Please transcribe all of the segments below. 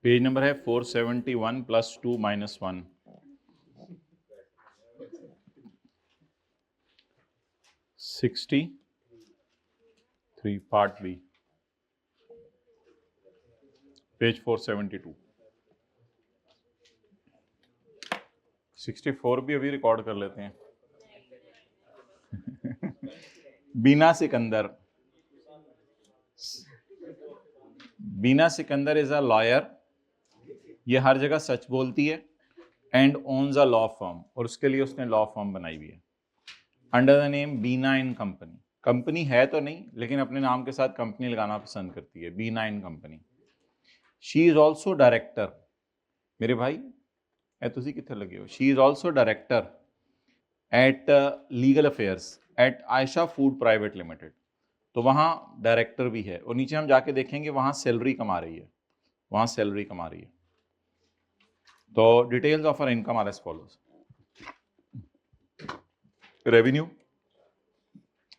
Page number है 471 plus 2 minus 1, 63 part B, page 472। 64 भी अभी रिकॉर्ड कर लेते हैं। Beena Sikandar, Beena Sikandar is a lawyer, ये हर जगह सच बोलती है, and owns a law firm, और उसके लिए उसने लॉ फर्म बनाई हुई है under the name Beena in company. Company है तो नहीं, लेकिन अपने नाम के साथ कंपनी लगाना पसंद करती है, Beena in company. She is also director, मेरे भाई तुसी कितने लगे हो, she is also director at legal affairs at Ayesha food private limited, तो वहां डायरेक्टर भी है, और नीचे हम जाके देखेंगे वहां सैलरी कमा रही है, वहां सैलरी कमा रही है। तो details of our income are as follows: revenue,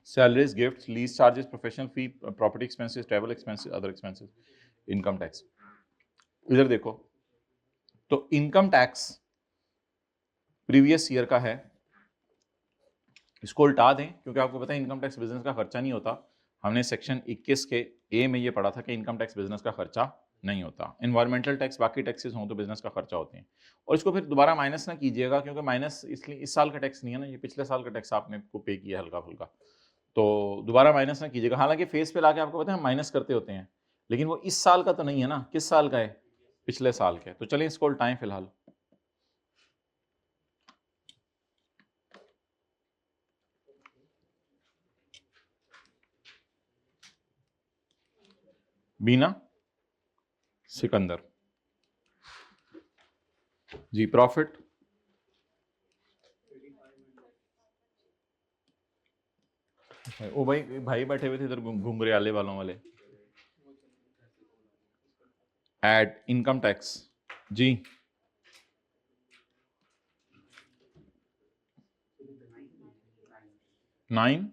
salaries, gifts, lease charges, professional fee, property expenses, travel expenses, other expenses, income tax. इधर देखो, तो इनकम टैक्स प्रीवियस ईयर का है, इसको उल्टा दें, क्योंकि आपको पता है इनकम टैक्स बिजनेस का खर्चा नहीं होता। हमने सेक्शन 21 के ए में ये पढ़ा था कि इनकम टैक्स बिजनेस का खर्चा नहीं होता। इन्वायरमेंटल टैक्स, बाकी टैक्सेस हों तो बिजनेस का खर्चा होते हैं, और इसको फिर दोबारा माइनस ना कीजिएगा, क्योंकि माइनस इसलिए इस साल का टैक्स नहीं है ना, ये पिछले साल का टैक्स आपने को पे किया हल्का फुल्का, तो दोबारा माइनस ना कीजिएगा। हालांकि फेस पे लाके आपको पता है हम माइनस करते होते हैं, लेकिन वो इस साल का तो नहीं है ना, किस साल का है, पिछले साल का है। तो चलिए इसको उल्टाएं फिलहाल। बीना सिकंदर जी, प्रॉफिट ओ भाई, भाई बैठे हुए थे इधर घुंघराले वालों वाले। एड इनकम टैक्स जी, 9,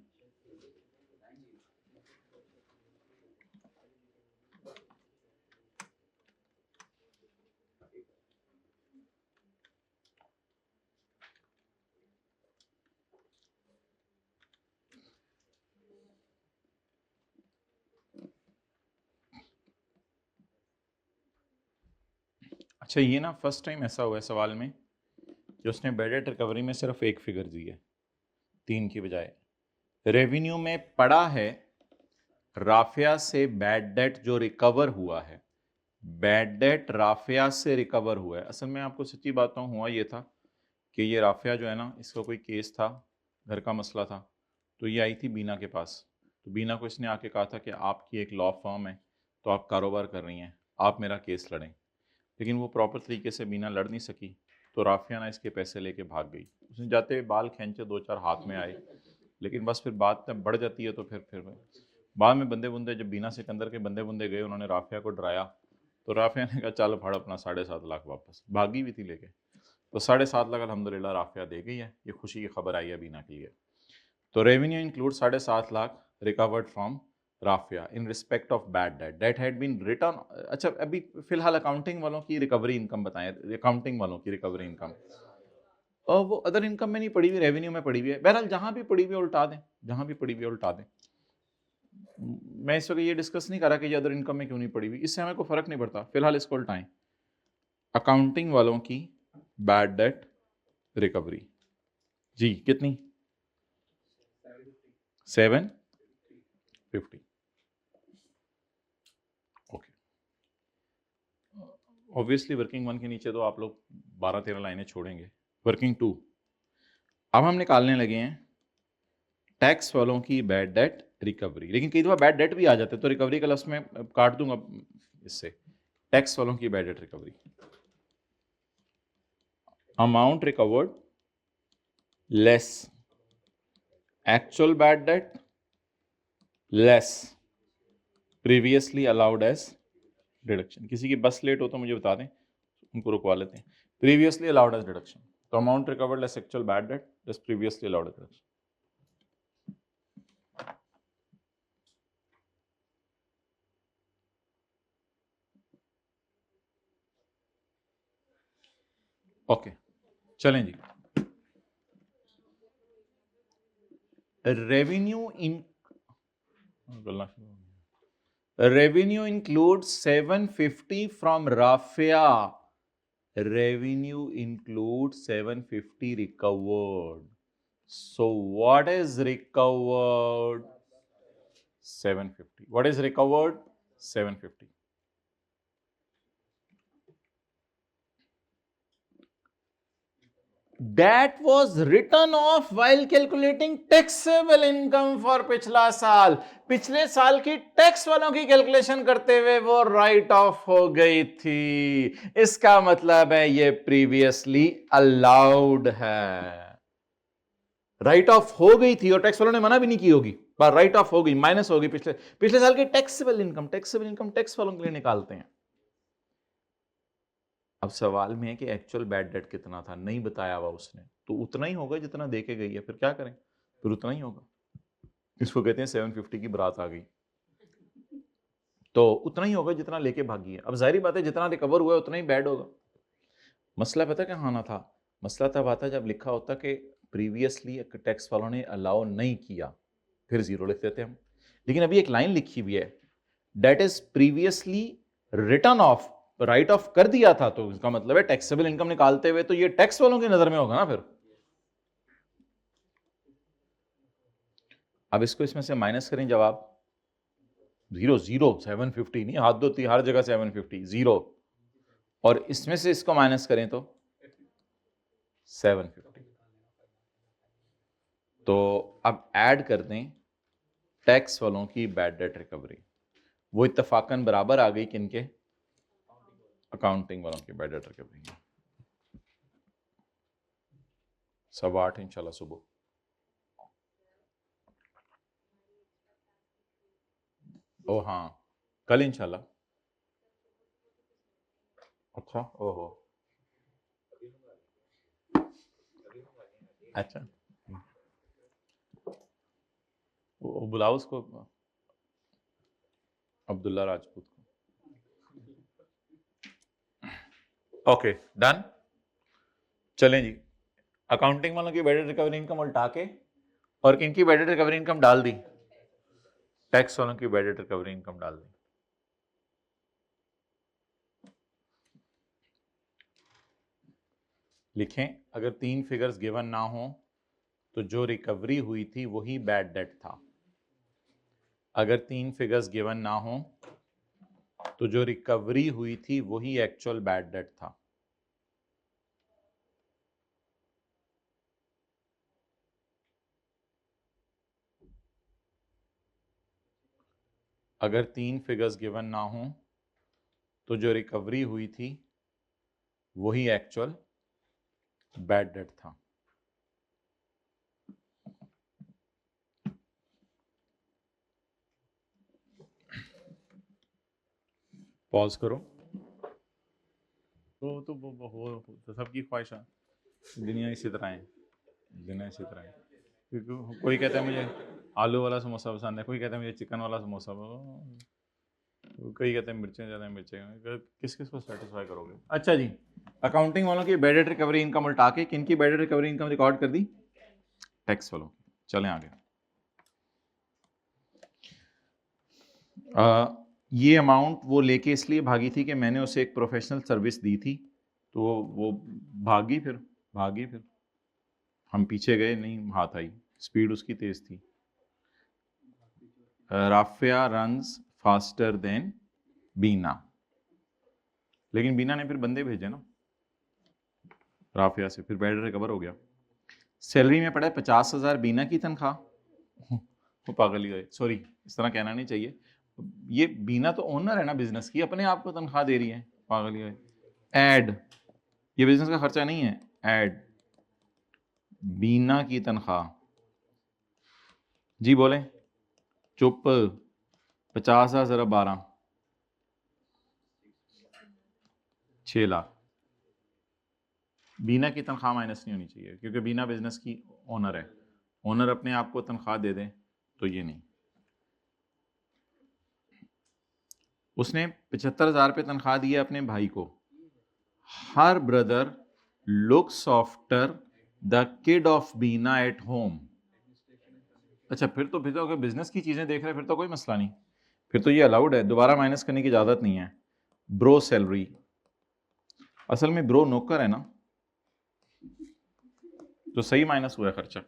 अच्छा ये ना फर्स्ट टाइम ऐसा हुआ है सवाल में कि उसने बैड डेट रिकवरी में सिर्फ एक फिगर दी है, 3 की बजाय। रेवेन्यू में पड़ा है राफिया से बैड डेट जो रिकवर हुआ है, बैड डेट राफिया से रिकवर हुआ है। असल में आपको सच्ची बताऊं, हुआ ये था कि ये राफिया जो है ना, इसका कोई केस था, घर का मसला था, तो ये आई थी बीना के पास। तो बीना को इसने आके कहा था कि आपकी एक लॉ फर्म है, तो आप कारोबार कर रही हैं, आप मेरा केस लड़ें। लेकिन वो प्रॉपर तरीके से बीना लड़ नहीं सकी, तो राफिया ना इसके पैसे लेके भाग गई। उसने जाते हुए बाल खींचे, 2-4 हाथ में आए, लेकिन बस फिर बात जब बढ़ जाती है तो फिर बाद में बंदे बुंदे, जब बीना सिकंदर के बंदे बुंदे गए, उन्होंने राफिया को डराया, तो राफिया ने कहा चल फाड़ अपना 7.5 लाख वापस, भागी भी थी लेके। तो 7.5 लाख अल्हम्दुलिल्लाह राफिया दे गई है, ये खुशी की खबर आई है बीना के लिए। तो revenue include 7.5 lakh recovered from Rafia in respect of bad debt that had been return. अच्छा अभी फिलहाल अकाउंटिंग वालों की रिकवरी इनकम बताएं, अकाउंटिंग वालों की रिकवरी इनकम, और वो अदर इनकम में नहीं पड़ी हुई, रेवेन्यू में पड़ी हुई है। बहरहाल जहां भी पड़ी हुई है उल्टा दें, जहां भी पड़ी हुई है उल्टा दें। मैं इस वक्त ये डिस्कस नहीं कर रहा कि ये अदर इनकम में क्यों नहीं पड़ी हुई, इससे हमें कोई फर्क नहीं पड़ता, फिलहाल इसको उल्टाएं। अकाउंटिंग वालों की बैड डेट रिकवरी जी कितनी, 750। ओके, ऑब्वियसली वर्किंग 1 के नीचे तो आप लोग 12-13 लाइनें छोड़ेंगे। वर्किंग 2, अब हम निकालने लगे हैं टैक्स वालों की बैड डेट रिकवरी, लेकिन कई दफा बैड डेट भी आ जाते हैं, तो रिकवरी का लफ्ज में काट दूंगा इससे। टैक्स वालों की bad debt recovery, amount recovered less actual bad debt less previously allowed as deduction. किसी की बस लेट हो तो मुझे बता दें, उनको रुकवा लेते हैं। प्रीवियसली अलाउड एज डिडक्शन, तो amount recovered less actual bad debt less previously allowed as deduction. Okay चलें जी। Revenue includes 750 from Rafia. Revenue includes 750 recovered. So what is recovered? 750. What is recovered? 750. That was written off while calculating taxable income for पिछला साल. पिछले साल की tax वालों की calculation करते हुए वो राइट ऑफ हो गई थी. इसका मतलब है ये प्रीवियसली अलाउड है. राइट ऑफ हो गई थी और टैक्स वालों ने मना भी नहीं की होगी, पर राइट ऑफ हो गई, माइनस हो गई. पिछले साल की टैक्सेबल इनकम टैक्स वालों के लिए निकालते हैं. अब सवाल में है कि एक्चुअल बैड डेट कितना था, नहीं बताया हुआ उसने, तो उतना ही होगा जितना दे के गई है. फिर क्या करें, फिर उतना ही होगा. इसको कहते हैं 750 की बारात आ गई, तो उतना ही होगा जितना लेके भागी है. अब जाहिर बात है जितना रिकवर हुआ है उतना ही बैड होगा. मसला पता क्या आना था? मसला तब आता जब लिखा होता कि प्रीवियसली टैक्स वालों ने अलाउ नहीं किया, फिर जीरो लिख देते हम. लेकिन अभी एक लाइन लिखी हुई है, debt is previously written off, write off कर दिया था, तो इसका मतलब है टैक्सेबल इनकम निकालते हुए तो ये टैक्स वालों की नजर में होगा ना. फिर अब इसको इसमें से माइनस करें, जवाब जीरो. 750 नहीं, हाथ धोती हर जगह 750 जीरो, और इसमें से इसको माइनस करें तो 750. तो अब ऐड कर दें टैक्स वालों की बैड डेट रिकवरी. वो इत्तफाकन बराबर आ गई किनके? अकाउंटिंग वालों की बैड डेट रिकवरी. 8:15 इंशाल्लाह सुबह. ओ हाँ, कल इंशाल्लाह. अच्छा, ओहो, अच्छा. वो बुलाओ उसको, अब्दुल्ला राजपूत को. Okay done. चलें जी. अकाउंटिंग वालों की बैड डेट रिकवरी इनकम उल्टा के और किनकी बैड डेट रिकवरी इनकम डाल दी? टैक्स वालों की बैड डेट रिकवरी इनकम डाल दी. लिखें, अगर 3 फिगर्स गिवन ना हो तो जो रिकवरी हुई थी वही बैड डेट था. अगर 3 फिगर्स गिवन ना हो तो जो रिकवरी हुई थी वही एक्चुअल बैड डेट था. अगर 3 फिगर्स गिवन ना हो तो जो रिकवरी हुई थी वही एक्चुअल बैड डेट था. पॉज करो. तो सबकी ख्वाहिश है, दुनिया इसी तरह है, दुनिया इसी तरह है. क्योंकि कोई कहता है मुझे आलू वाला समोसा पसंद है, कोई कहता है मुझे चिकन वाला समोसा, कोई कहते हैं मिर्चें ज़्यादा, मिर्चें. किस किस को सेटिस्फाई करोगे? अच्छा जी, अकाउंटिंग वालों की बैड डेट रिकवरी इनकम उल्टा के किनकी bad debt recovery income record कर दी? टैक्स वालों. चलें आगे. ये अमाउंट वो लेके इसलिए भागी थी कि मैंने उसे एक प्रोफेशनल सर्विस दी थी, तो वो भागी. फिर हम पीछे गए, नहीं हाथ आई, स्पीड उसकी तेज थी. राफिया रन्स फास्टर देन बीना, लेकिन बीना ने फिर बंदे भेजे ना राफिया से, फिर बैड रिकवर हो गया. सैलरी में पड़ा 50,000 बीना की तनख्वाह. वो पागल ही है, सॉरी इस तरह कहना नहीं चाहिए. ये बीना तो ओनर है ना बिजनेस की, अपने आप को तनख्वाह दे रही है, पागल ही है. ऐड, ये बिजनेस का खर्चा नहीं है. ऐड बीना की तनख्वाह. जी बोले, चुप. 50,000 जरा 12, 6 लाख. बीना की तनख्वाह माइनस नहीं होनी चाहिए, क्योंकि बीना बिजनेस की ओनर है. ओनर अपने आप को तनख्वाह दे दे तो ये नहीं. उसने 75,000 पे तनख्वाह दी है अपने भाई को. हर brother looks after the kid of Beena at home. अच्छा, फिर तो अगर बिजनेस की चीजें देख रहे हैं फिर तो कोई मसला नहीं, फिर तो ये अलाउड है, दोबारा माइनस करने की इजाजत नहीं है। ब्रो सैलरी, असल में ब्रो नौकर है ना, तो सही माइनस हुआ है खर्चा,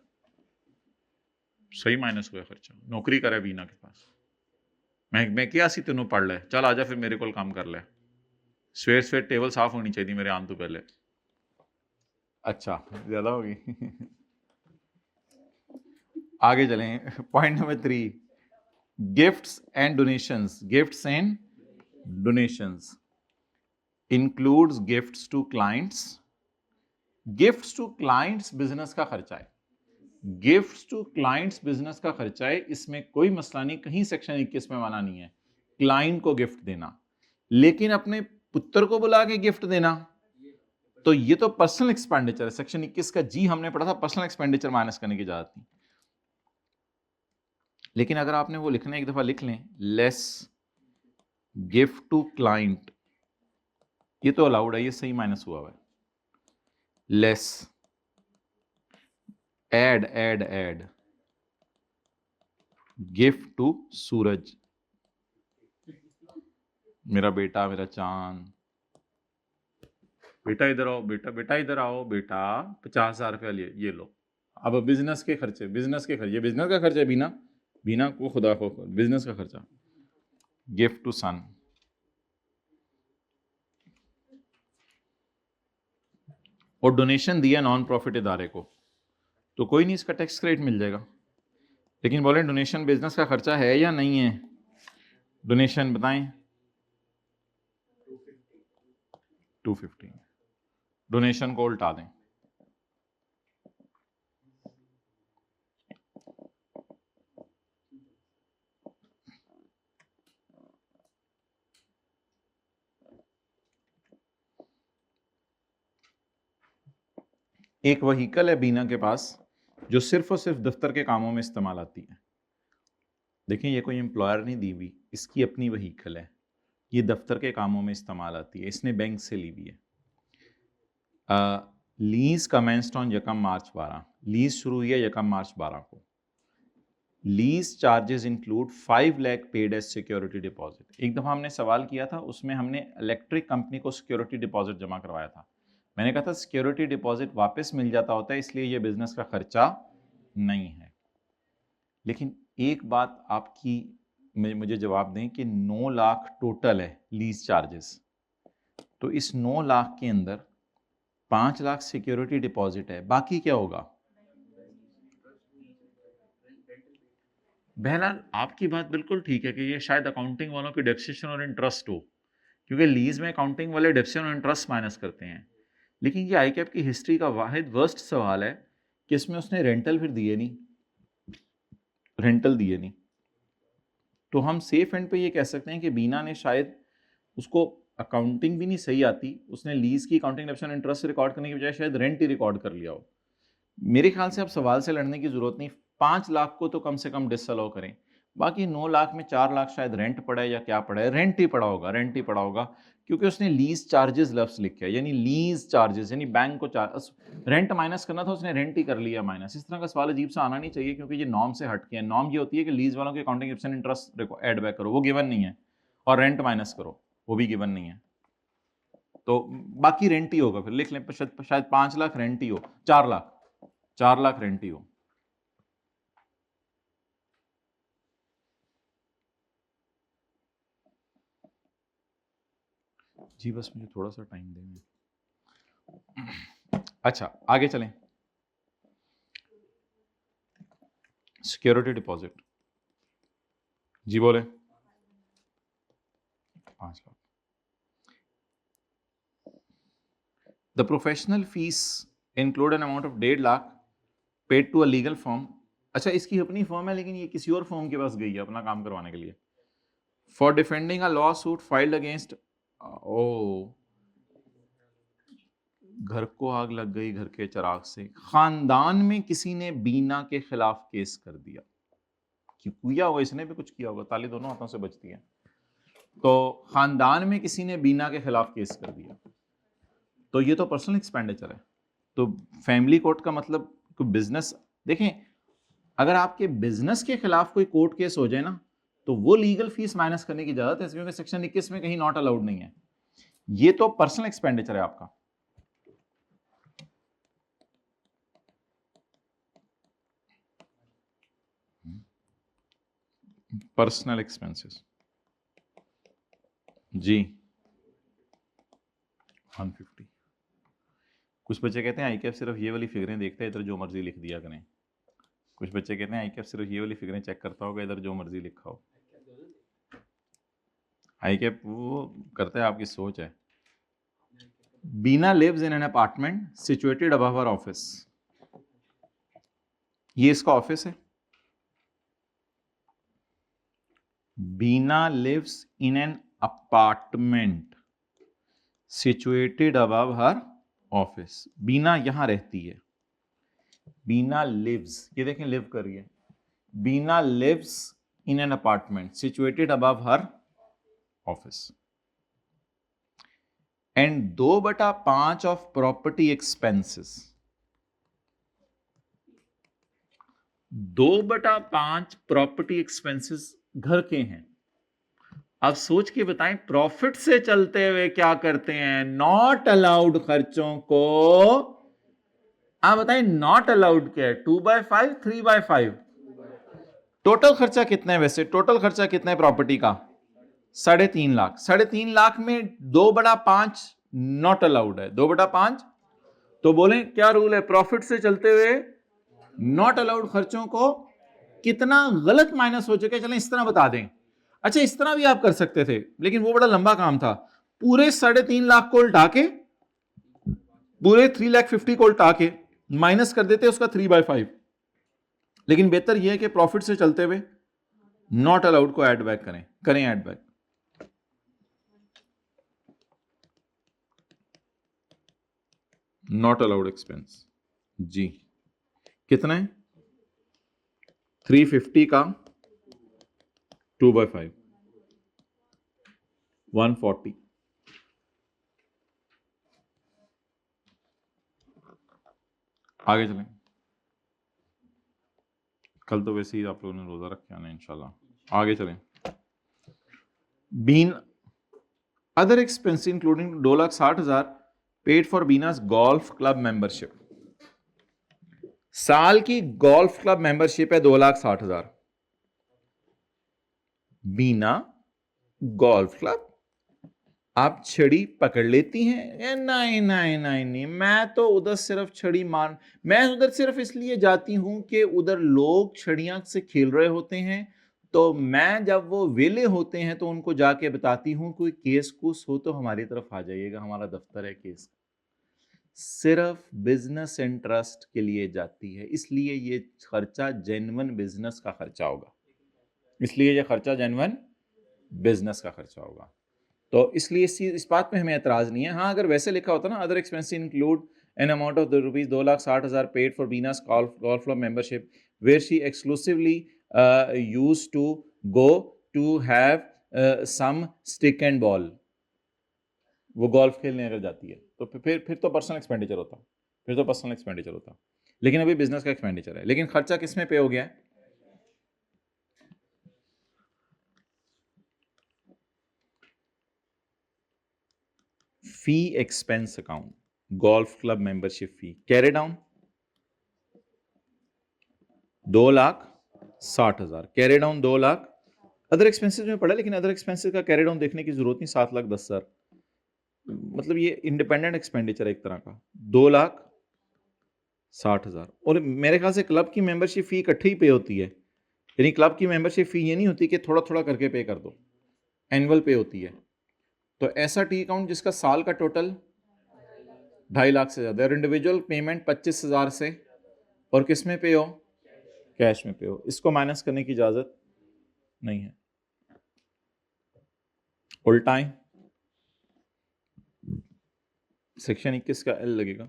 सही माइनस हुआ है खर्चा। नौकरी करे बीना के पास, मैं क्या सी तेनों पढ़ ले, चल आजा फिर मेरे को काम कर ले, सवेर सवेर टेबल साफ होनी चाहिए मेरे आने तो पहले। अच्छा ज्यादा होगी आगे चलें। Point number 3, gifts and donations. Gifts and donations includes gifts to clients. Gifts to clients business का खर्चा है, गिफ्ट्स टू क्लाइंट्स बिजनेस का खर्चा है, इसमें कोई मसला नहीं, कहीं सेक्शन 21 में माना नहीं है क्लाइंट को गिफ्ट देना। लेकिन अपने पुत्र को बुला के गिफ्ट देना, तो ये तो पर्सनल एक्सपेंडिचर है। सेक्शन 21 का जी हमने पढ़ा था, पर्सनल एक्सपेंडिचर माइनस करने की इजाजत नहीं। लेकिन अगर आपने वो लिखना है, एक दफा लिख लें, लेस गिफ्ट टू क्लाइंट, ये तो अलाउड है, ये सही माइनस हुआ है। लेस एड गिफ्ट टू सूरज, मेरा बेटा, मेरा चांद, बेटा इधर आओ, बेटा इधर आओ, बेटा 50,000 रुपया लिए, ये लो। अब बिजनेस के खर्चे, बिजनेस का खर्चा है, बीना को खुदा को बिजनेस का खर्चा। गिफ्ट टू सन, और डोनेशन दिया नॉन प्रॉफिट इदारे को, तो कोई नहीं, इसका टैक्स क्रेडिट मिल जाएगा। लेकिन बोले डोनेशन बिजनेस का खर्चा है या नहीं है, डोनेशन बताएं। 250, डोनेशन को उल्टा दें। एक वहीकल है बीना के पास जो सिर्फ और सिर्फ दफ्तर के कामों में इस्तेमाल आती है। देखिए ये कोई एम्प्लॉयर नहीं दी हुई, इसकी अपनी वहीकल है, ये दफ्तर के कामों में इस्तेमाल आती है, इसने बैंक से ली हुई है। Lease commenced on 1 March 12, lease शुरू हुई है 1 मार्च 12 को। Lease charges include 5 lakh paid as security deposit. एक दफा हमने सवाल किया था, उसमें हमने इलेक्ट्रिक कंपनी को सिक्योरिटी डिपॉजिट जमा करवाया था। मैंने कहा था सिक्योरिटी डिपॉजिट वापस मिल जाता होता है, इसलिए ये बिजनेस का खर्चा नहीं है। लेकिन एक बात आपकी मुझे जवाब दें कि 9 लाख टोटल है लीज चार्जेस, तो इस 9 लाख के अंदर 5 लाख सिक्योरिटी डिपॉजिट है, बाकी क्या होगा? बहरहाल आपकी बात बिल्कुल ठीक है कि ये शायद अकाउंटिंग वालों की डेप्रिसिएशन और इंटरेस्ट हो, क्योंकि लीज में अकाउंटिंग वाले डेप्रिसिएशन और इंटरेस्ट माइनस करते हैं। लेकिन ये आईकैप की हिस्ट्री का वाहिद वर्स्ट सवाल है कि इसमें उसने रेंटल फिर दिए नहीं, रेंटल दिए नहीं। तो हम सेफ एंड पे ये कह सकते हैं कि बीना ने शायद, उसको अकाउंटिंग भी नहीं सही आती, उसने लीज की अकाउंटिंग डेप्रिसिएशन इंटरेस्ट रिकॉर्ड करने की बजाय शायद रेंट ही रिकॉर्ड कर लिया हो। मेरे ख्याल से अब सवाल से लड़ने की जरूरत नहीं, 5 लाख को तो कम से कम डिसअलाउ करें, बाकी 9 लाख में 4 लाख शायद रेंट पड़ा है या क्या पड़ा है, रेंट ही पड़ा होगा, रेंट ही पड़ा होगा, क्योंकि उसने लीज चार्जेस लफ्ज लिखा है, यानी लीज चार्जेस यानी बैंक को रेंट माइनस करना था, उसने रेंट ही कर लिया माइनस। इस तरह का सवाल अजीब सा आना नहीं चाहिए, क्योंकि ये नॉर्म से हट के है। नॉर्म ये होती है कि लीज वालों की अकाउंटिंग इंटरेस्ट एड बैक करो, वो गिवन नहीं है, और रेंट माइनस करो, वो भी गिवन नहीं है, तो बाकी रेंट ही होगा। फिर लिख लें शायद 5 लाख रेंट ही हो, 4 लाख रेंट ही हो। जी बस मुझे थोड़ा सा टाइम देंगे। अच्छा आगे चलें, सिक्योरिटी डिपॉजिट, जी बोले 5 lakh. The professional fees include an amount of 1.5 lakh paid to a legal firm. अच्छा इसकी अपनी फर्म है, लेकिन ये किसी और फर्म के पास गई है अपना काम करवाने के लिए, for defending a lawsuit filed against, ओ घर को आग लग गई घर के चिराग से, खानदान में किसी ने बीना के खिलाफ केस कर दिया, किया होगा इसने भी कुछ किया होगा, ताली दोनों हाथों से बचती है, तो खानदान में किसी ने बीना के खिलाफ केस कर दिया, तो ये तो पर्सनल एक्सपेंडिचर है, तो फैमिली कोर्ट का मतलब कोई बिजनेस, देखें अगर आपके बिजनेस के खिलाफ कोई कोर्ट केस हो जाए ना तो वो लीगल फीस माइनस करने की इजाजत है, क्योंकि सेक्शन 21 में कहीं नॉट अलाउड नहीं है। ये तो पर्सनल एक्सपेंडिचर है आपका। पर्सनल एक्सपेंसेस जी 150। कुछ बच्चे कहते हैं आईकेएफ सिर्फ ये वाली फिगरें देखते हैं, इधर जो मर्जी लिख दिया करें। कुछ बच्चे कहते हैं आईकेएफ सिर्फ ये वाली फिगरें चेक करता होगा, इधर जो मर्जी लिखा हो। आईकेएफ वो करता है, आपकी सोच है। Beena lives in an apartment situated above her office, ये इसका ऑफिस है। Beena lives in an apartment situated above her office, Beena यहां रहती है। बीना लिव्स, ये देखें लिव कर रही है। Beena lives in an apartment situated above her office and 2/5 of property expenses, 2/5 property expenses घर के हैं। अब सोच के बताएं, प्रॉफिट से चलते हुए क्या करते हैं? नॉट अलाउड खर्चों को, आप बताएं नॉट अलाउड क्या है? 2/5, 3/5? टोटल खर्चा कितना है वैसे? टोटल खर्चा कितना है प्रॉपर्टी का? 3.5 लाख। 3.5 लाख में 2/5 नॉट अलाउड है। 2/5 तो बोले क्या रूल है? प्रॉफिट से चलते हुए नॉट अलाउड खर्चों को कितना गलत माइनस हो चुके, चलें इस तरह बता दें। अच्छा इस तरह भी आप कर सकते थे, लेकिन वो बड़ा लंबा काम था। पूरे 3.5 लाख को उल्टा के, पूरे 3,50,000 को उल्टा के माइनस कर देते उसका 3/5। लेकिन बेहतर यह है कि प्रॉफिट से चलते हुए नॉट अलाउड को ऐड बैक करें add back. Not allowed expense जी कितना है? 350 का 2/5 140। आगे चलें, कल तो वैसे ही आप लोगों ने रोजा रख के आना है इंशाल्लाह। आगे चलें। Beena other expense including 2,60,000 paid for Beena's golf club membership. साल की गोल्फ क्लब मेंबरशिप है 2,60,000। बीना गोल्फ क्लब आप छड़ी पकड़ लेती हैं? नहीं नहीं नहीं नहीं, मैं तो उधर सिर्फ छड़ी मार, मैं उधर सिर्फ इसलिए जाती हूं कि उधर लोग छड़ियां से खेल रहे होते हैं, तो मैं जब वो वेले होते हैं तो उनको जाके बताती हूं कोई केस कुस हो तो हमारी तरफ आ जाइएगा, हमारा दफ्तर है केस। सिर्फ बिजनेस इंटरेस्ट के लिए जाती है, इसलिए ये खर्चा जेन्युइन बिजनेस का खर्चा होगा। इसलिए ये खर्चा जेन्युइन बिजनेस का खर्चा होगा। तो इसलिए इस बात पे हमें एतराज नहीं है। हाँ अगर वैसे लिखा होता ना, other expense include an amount of rupees 2,60,000 paid for Beena's golf club membership where she exclusively use to go to have some stick and ball, वो गोल्फ खेलने अगर जाती है तो फिर तो पर्सनल एक्सपेंडिचर होता, फिर तो पर्सनल एक्सपेंडिचर होता। लेकिन अभी बिजनेस का एक्सपेंडिचर है। लेकिन खर्चा किस में पे हो गया है? Fee expense account, golf club membership fee carry down 2,60,000 carry down 2 lakh. Other expenses में पड़ा, लेकिन अदर एक्सपेंसेस का कैरी डाउन देखने की जरूरत नहीं। 7,10,000 मतलब ये इंडिपेंडेंट एक्सपेंडिचर है एक तरह का। 2,60,000 और मेरे ख्याल से क्लब की मेंबरशिप फी इकट्ठी ही पे होती है। यानी क्लब की मेंबरशिप फी ये नहीं होती कि थोड़ा थोड़ा करके पे कर दो, एनुअल पे होती है। तो ऐसा टी अकाउंट जिसका साल का टोटल 2.5 लाख से ज्यादा और इंडिविजुअल पेमेंट 25,000 से और किस में पे हो? कैश में पे हो, इसको माइनस करने की इजाजत नहीं है। उल्टाएं, सेक्शन 21 का एल लगेगा।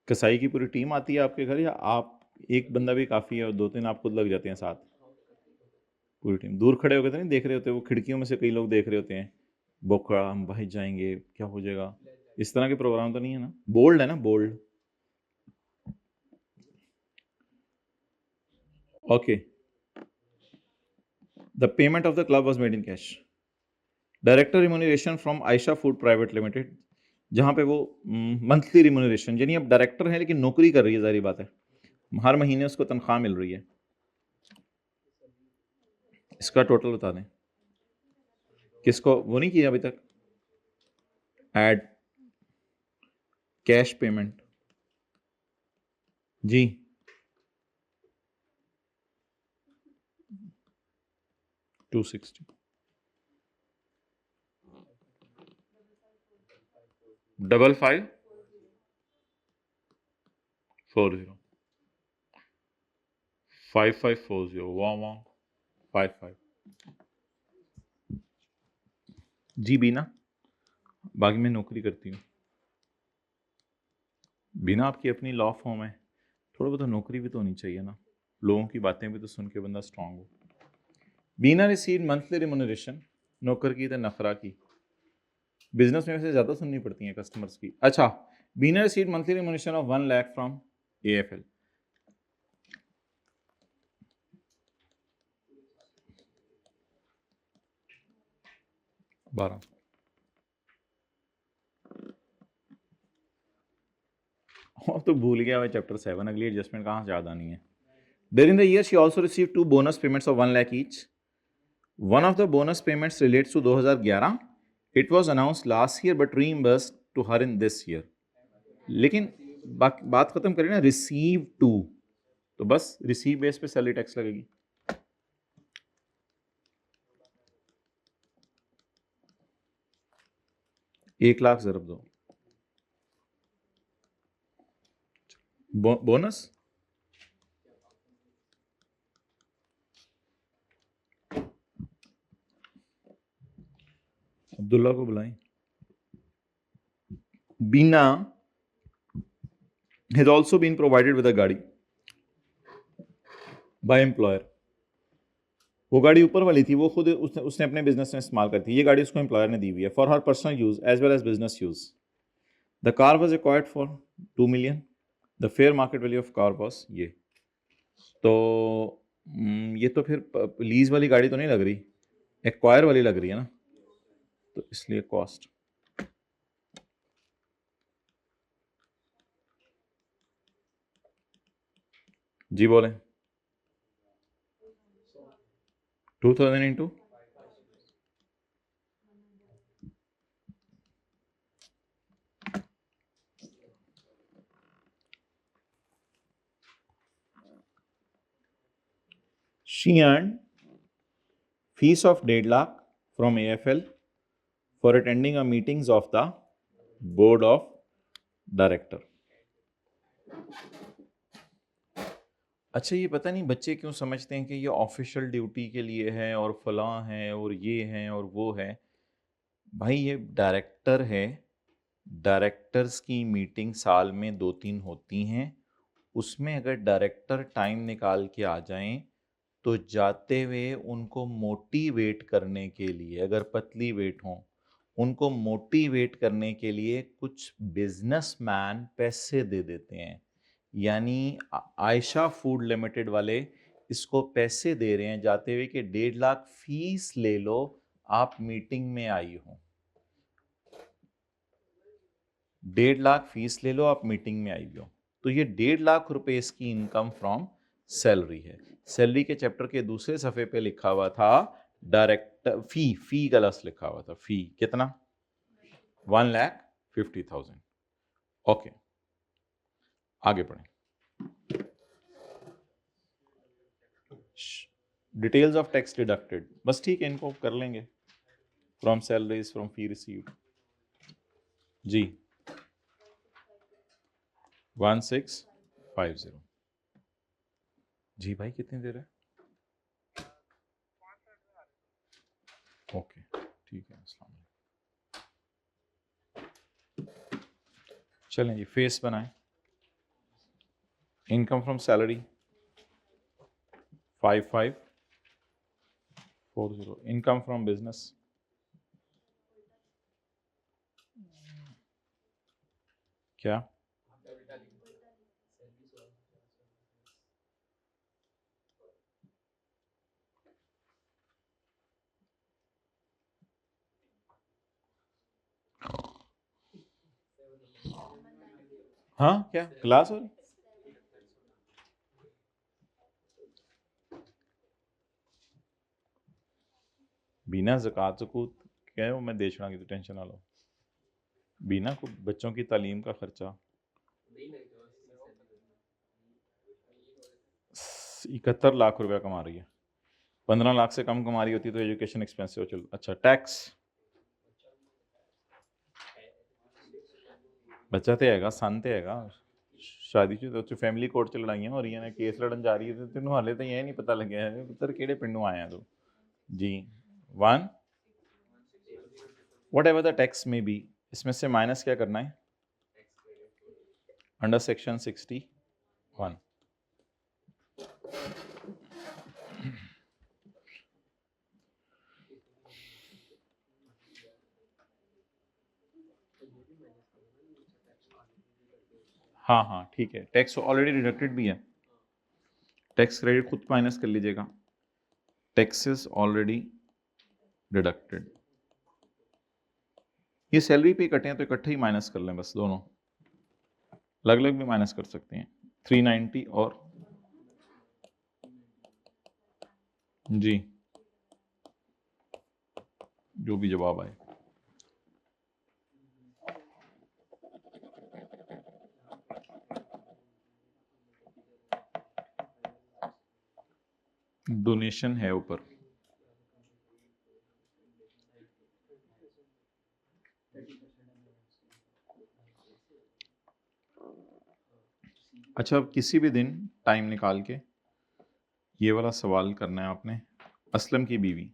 कसाई की पूरी टीम आती है आपके घर या आप एक बंदा भी काफ़ी है और 2-3 आप खुद लग जाते हैं साथ, पूरी टीम दूर खड़े होकर तो नहीं देख रहे होते, वो खिड़कियों में से कई लोग देख रहे होते हैं, बोखड़ा हम भाई जाएंगे क्या हो जाएगा, इस तरह के प्रोग्राम तो नहीं है ना, बोल्ड है ना, bold. Okay, the payment of the club was made in cash. Director remuneration from Ayesha food private limited, जहां पे वो मंथली रिम्यूनरेशन, यानी अब डायरेक्टर है लेकिन नौकरी कर रही है, जारी बात है, हर महीने उसको तनख्वाह मिल रही है। इसका टोटल बता दें। किसको वो नहीं किया अभी तक ऐड, कैश पेमेंट जी, $260, 5540, 5540 1155 जी। बीना, बाकी मैं नौकरी करती हूँ। बिना आपकी अपनी लॉ फॉर्म है, थोड़ा बहुत नौकरी भी तो होनी चाहिए ना, लोगों की बातें भी तो सुन के बंदा स्ट्रांग हो। बीना रिसीव मंथली रिम्यूनरेशन, नौकर की तो नखरा की, बिजनेस में वैसे ज़्यादा सुननी पड़ती हैं कस्टमर्स की। अच्छा, Beena receive monthly remuneration of 1 lakh from AFL। बारह, तो भूल गया मैं चैप्टर 7, अगली एडजस्टमेंट कहाँ से याद आनी है। During the year, she also received 2 bonus payments of 1 lakh each. One of the bonus payments relates to 2011. It was announced last year but reimbursed to her in this year. लेकिन बात खत्म करें ना, रिसीव टू, तो बस receive base पे salary tax लगेगी। एक लाख ज़रब दो, बोनस अब्दुल्ला को बुलाएं। बीना has also been provided with a गाड़ी by employer। वो गाड़ी ऊपर वाली थी, वो खुद उसने अपने बिजनेस में इस्तेमाल करती थी, ये गाड़ी उसको एम्प्लॉयर ने दी हुई है for her personal use as well as business use. The car was acquired for 2 million। The fair market value of car was ये, तो ये तो फिर लीज वाली गाड़ी तो नहीं लग रही, एक्वायर वाली लग रही है ना, तो इसलिए कॉस्ट। जी बोले, 2000 into she earned fees of 1.5 lakh from AFL for attending a meetings of the board of director। अच्छा, ये पता नहीं बच्चे क्यों समझते हैं कि ये ऑफिशियल ड्यूटी के लिए है और फलां है और ये है और वो है। भाई ये डायरेक्टर है, डायरेक्टर्स की मीटिंग साल में 2-3 होती हैं, उसमें अगर डायरेक्टर टाइम निकाल के आ जाएं तो जाते हुए उनको मोटिवेट करने के लिए, अगर पतली वेट हों उनको मोटिवेट करने के लिए कुछ बिजनेसमैन पैसे दे देते हैं। यानी आयशा फूड लिमिटेड वाले इसको पैसे दे रहे हैं जाते हुए कि 1.5 लाख फीस ले लो, आप मीटिंग में आई हो, 1.5 लाख फीस ले लो, आप मीटिंग में आई हो। तो ये 1.5 लाख रुपए इसकी इनकम फ्रॉम सैलरी है। सैलरी के चैप्टर के दूसरे सफे पे लिखा हुआ था डायरेक्टर फी का लफ्ज लिखा हुआ था, फी कितना, 1,50,000। ओके, आगे पढ़ें। डिटेल्स ऑफ टैक्स डिडक्टेड, बस ठीक है, इनको कर लेंगे। From salaries, from fee received जी, 1650 जी। भाई कितनी देर है? ओके ठीक है, अस्सलाम वालेकुम। चलें जी, फेस बनाएं। Income from salary 5540 income from business क्या हाँ क्या क्लास हो रही बिना ज़कात सकूत क्या है वो मैं दे छड़ांगी तो टेंशन ना लो बिना को बच्चों की तालीम का खर्चा 71 लाख रुपया कमा रही है 15 लाख से कम कमा रही होती तो एजुकेशन एक्सपेंसिव चलो अच्छा टैक्स बच्चा तो हैगा सन तो हैगा शादी तो फैमिली कोर्ट च लड़ाइयां हो रही ने केस लड़न जा रही है तेन हाले तो ये नहीं पता लगे पुत्र किहड़े पिंडों आया तू जी 1 वट एवर द टैक्स में बी इसमें से माइनस क्या करना है अंडर सेक्शन 61 हाँ हाँ ठीक है टैक्स ऑलरेडी डिडक्टेड भी है टैक्स क्रेडिट खुद माइनस कर लीजिएगा टैक्सेस ऑलरेडी डिडक्टेड ये सैलरी पे कटे हैं तो इकट्ठे ही माइनस कर लें बस दोनों अलग अलग भी माइनस कर सकते हैं 390 और जी जो भी जवाब आए डोनेशन है ऊपर अच्छा अब किसी भी दिन टाइम निकाल के ये वाला सवाल करना है आपने असलम की बीवी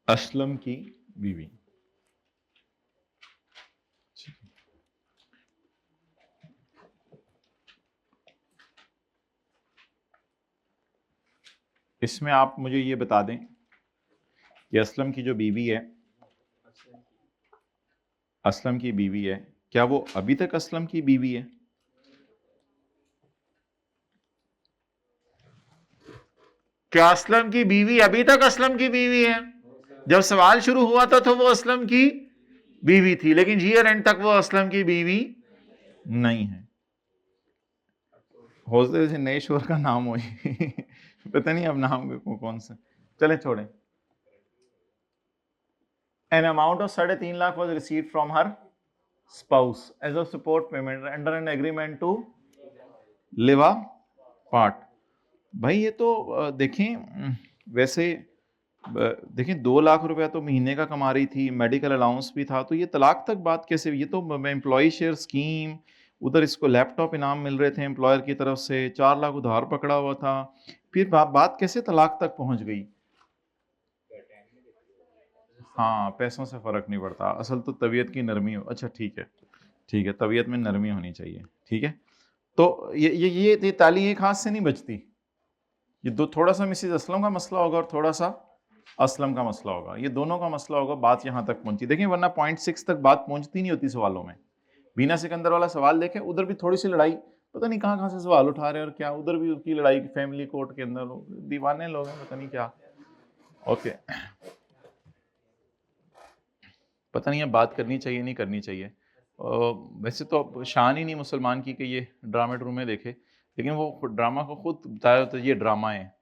असलम की बीवी इसमें आप मुझे ये बता दें कि असलम की जो बीवी है असलम की बीवी है क्या वो अभी तक असलम की बीवी है क्या असलम की बीवी अभी तक असलम की बीवी है जब सवाल शुरू हुआ था तो वो असलम की बीवी थी लेकिन ईयर एंड तक वो असलम की बीवी नहीं है हो सकता है नए शोर का नाम हो पता नहीं अब नाम कौन सा चले छोड़े An amount of 3.5 lakh was received from her spouse as a support payment under an agreement to live apart. भाई ये तो देखें वैसे देखें 2 लाख रुपया तो महीने का कमा रही थी मेडिकल अलाउंस भी था तो ये तलाक तक बात कैसे ये तो एम्प्लॉय शेयर स्कीम उधर इसको लैपटॉप इनाम मिल रहे थे एम्प्लॉयर की तरफ से 4 लाख उधार पकड़ा हुआ था फिर बात कैसे तलाक तक पहुंच गई हाँ पैसों से फर्क नहीं पड़ता असल तो तबीयत की नरमी हो अच्छा ठीक है तबीयत में नरमी होनी चाहिए ठीक है तो ये ताली एक हाथ से नहीं बचती ये दो थोड़ा सा मिसेज असलम का मसला होगा और थोड़ा सा असलम का मसला होगा ये दोनों का मसला होगा बात यहाँ तक पहुंची देखिए वरना 0.6 तक बात पहुंचती नहीं होती सवालों में बीना सिकंदर वाला सवाल देखें उधर भी थोड़ी सी लड़ाई पता नहीं कहाँ से सवाल उठा रहे हैं और क्या उधर भी उसकी लड़ाई फैमिली कोर्ट के अंदर दीवाने लोग हैं पता नहीं क्या ओके पता नहीं अब बात करनी चाहिए नहीं करनी चाहिए वैसे तो शान ही नहीं मुसलमान की कि ये ड्रामे ड्रूमे देखे लेकिन वो ड्रामा को खुद बताया तो ये ड्रामा है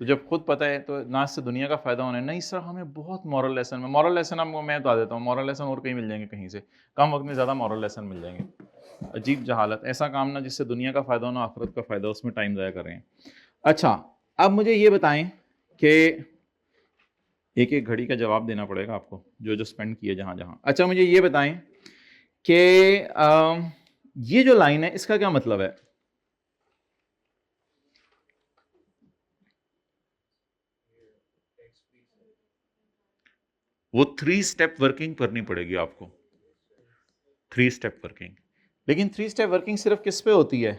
तो जब खुद पता है तो ना इससे दुनिया का फ़ायदा होना है नहीं सर हमें बहुत मॉरल लेसन में मॉरल लेसन आपको मैं बता देता हूँ मॉरल लेसन और कहीं मिल जाएंगे कहीं से कम वक्त में ज़्यादा मॉरल लेसन मिल जाएंगे अजीब जहालत ऐसा काम ना जिससे दुनिया का फ़ायदा होना आखिरत का फ़ायदा उसमें टाइम ज़ाया कर रहे हैं अच्छा अब मुझे ये बताएं कि एक एक घड़ी का जवाब देना पड़ेगा आपको जो स्पेंड किए जहाँ जहाँ अच्छा मुझे ये बताएं कि ये जो लाइन है इसका क्या मतलब है वो 3 स्टेप वर्किंग करनी पड़ेगी आपको 3 स्टेप वर्किंग लेकिन 3 स्टेप वर्किंग सिर्फ किस पे होती है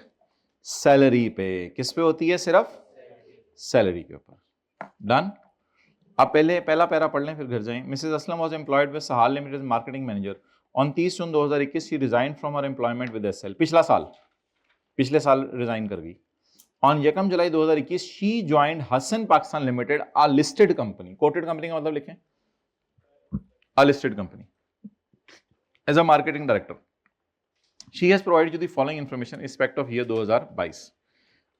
सैलरी पे। किस पे होती है? सिर्फ सैलरी के ऊपर। डन। अब पहला पैरा पढ़ लें फिर घर जाएं। Mrs Aslam was employed with Sahal limited marketing manager on 30 June 2021 she resign from her employment with SL. पिछले साल रिजाइन कर गई। On 1 July 2021 she joined Hasan Pakistan limited a listed company. Quoted company का मतलब लिखें, a listed company, as a marketing director. She has provided you the following information respect of year 2022।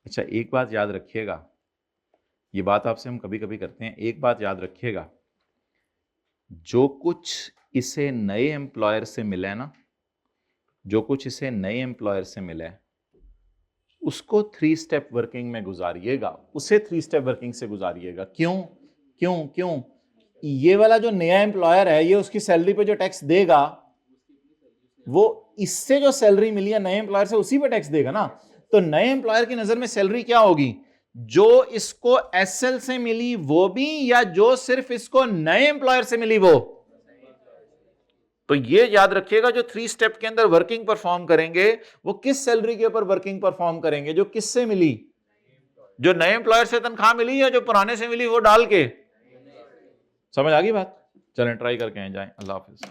अच्छा, एक बात याद रखिएगा, ये बात आपसे हम कभी कभी करते हैं, एक बात याद रखिएगा, जो कुछ इसे नए एम्प्लॉयर से मिला है ना, जो कुछ इसे नए एम्प्लॉयर से मिला है उसको 3 स्टेप वर्किंग में गुजारिएगा, उसे 3 स्टेप वर्किंग से गुजारिएगा। क्यों क्यों क्यों? ये वाला जो नया एम्प्लॉयर है ये उसकी सैलरी पे जो टैक्स देगा वो इससे जो सैलरी मिली है नए एम्प्लॉयर से उसी पे टैक्स देगा ना। तो नए एम्प्लॉयर की नजर में सैलरी क्या होगी? जो इसको एसएल से मिली वो भी, या जो सिर्फ इसको नए एम्प्लॉयर से मिली वो? तो ये याद रखिएगा, जो 3 स्टेप के अंदर वर्किंग परफॉर्म करेंगे वो किस सैलरी के ऊपर वर्किंग परफॉर्म करेंगे? जो किससे मिली? जो नए एम्प्लॉयर से तनख्वाह मिली या जो पुराने से मिली वो डाल के। समझ आ गई बात? चलें ट्राई करके जाएं। अल्लाह हाफिज।